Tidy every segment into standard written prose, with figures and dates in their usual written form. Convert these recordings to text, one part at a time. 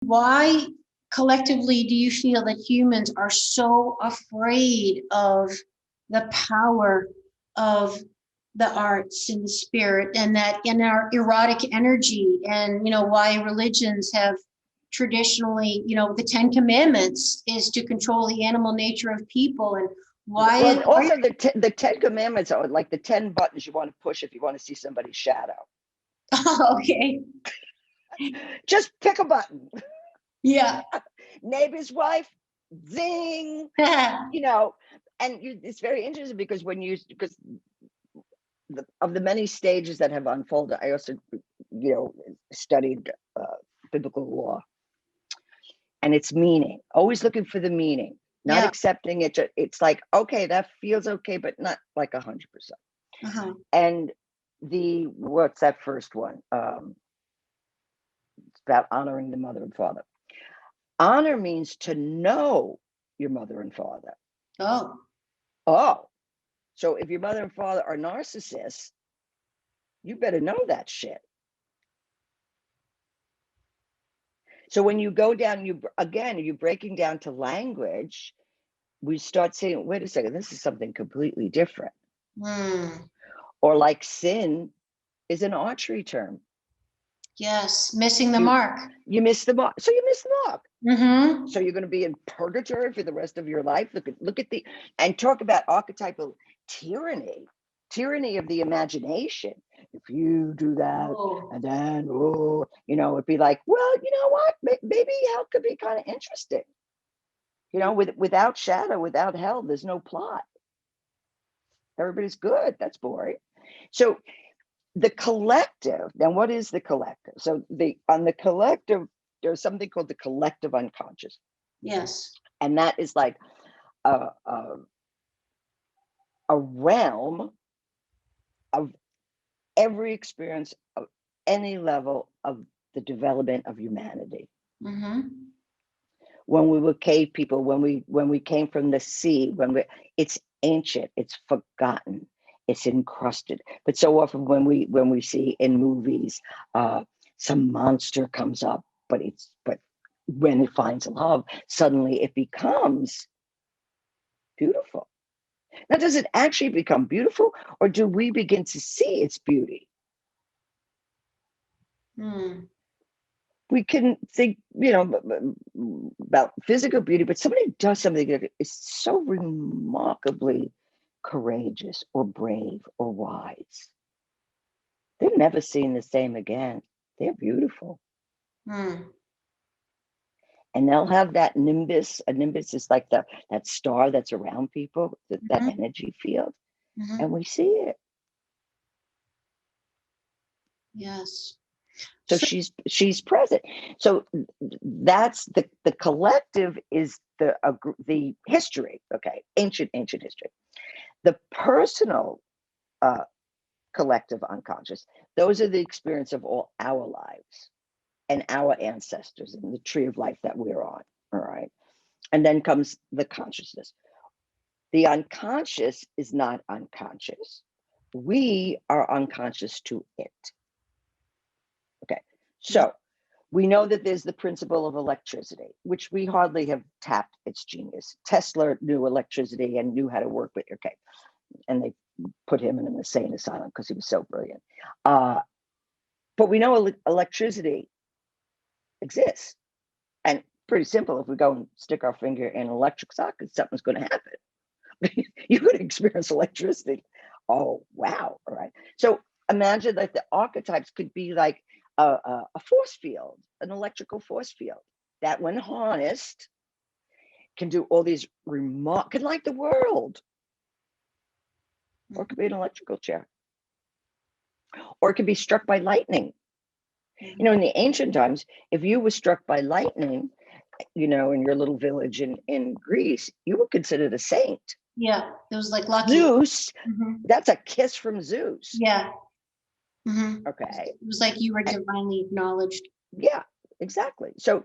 Why collectively do you feel that humans are so afraid of the power of the arts and the spirit, and that in our erotic energy, and why religions have traditionally, the Ten Commandments is to control the animal nature of people, and why Well, and also the 10 Commandments are like the 10 buttons you want to push if you want to see somebody's shadow. okay. Just pick a button. Yeah. Neighbor's wife, zing. And it's very interesting because because of the many stages that have unfolded, I also, studied biblical law and its meaning, always looking for the meaning, not accepting it. It's like, okay, that feels okay, but not like 100%. Uh-huh. And what's that first one? It's about honoring the mother and father. Honor means to know your mother and father. Oh, so if your mother and father are narcissists, you better know that shit. So when you go down, you're breaking down to language, we start saying, wait a second, this is something completely different. Or like sin is an archery term. Yes, missing the mark. You miss the mark. So you miss the mark. Mm-hmm. So you're going to be in purgatory for the rest of your life. Look at and talk about archetypal tyranny of the imagination. If you do that, and then it'd be like, well, you know what? Maybe hell could be kind of interesting. Without shadow, without hell, there's no plot. Everybody's good. That's boring. So the collective, then what is the collective? So on the collective, there's something called the collective unconscious. Yes. And that is like a realm of every experience of any level of the development of humanity. Mm-hmm. When we were cave people, when we came from the sea, it's ancient, it's forgotten, it's encrusted. But so often when we see in movies, some monster comes up, but when it finds love, suddenly it becomes beautiful. Now, does it actually become beautiful, or do we begin to see its beauty? We can think, about physical beauty, but somebody does something that is so remarkably courageous or brave or wise. They're never seen the same again. They're beautiful. And they'll have that nimbus. A nimbus is like that star that's around people, that energy field. And we see it. Yes. So she's present. So that's the collective is the history. Okay, ancient history. The personal collective unconscious. Those are the experience of all our lives and our ancestors and the tree of life that we're on. All right, and then comes the consciousness. The unconscious is not unconscious. We are unconscious to it. Okay, so we know that there's the principle of electricity, which we hardly have tapped its genius. Tesla knew electricity and knew how to work with. Okay, and they put him in an insane asylum because he was so brilliant. But we know electricity exists, and pretty simple. If we go and stick our finger in an electric socket, something's going to happen. You're going to experience electricity. Oh, wow. All right. So imagine that the archetypes could be like a force field, an electrical force field that, when harnessed, can do all these can light the world. Or it could be an electrical chair. Or it could be struck by lightning. In the ancient times, if you were struck by lightning, in your little village in Greece, you were considered a saint. Yeah, it was like lucky. Zeus, that's a kiss from Zeus. Yeah. Okay. It was like you were divinely acknowledged. Yeah, exactly. So,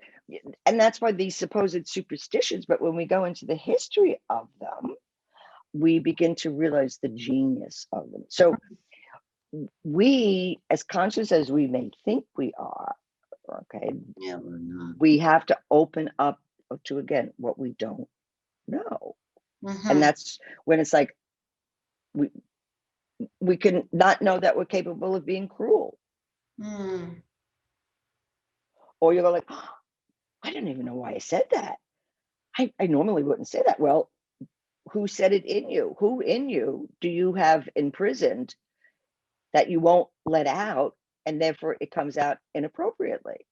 and that's why these supposed superstitions, but when we go into the history of them, we begin to realize the genius of them. So we, as conscious as we may think we are, Okay. Yeah, we're not. We have to open up to, again, what we don't know. And Mhm. that's when it's like, we can not know that we're capable of being cruel. Mm. Or you're like, oh, I don't even know why I said that. I normally wouldn't say that. Well, who said it in you? Who in you do you have imprisoned that you won't let out, and therefore it comes out inappropriately?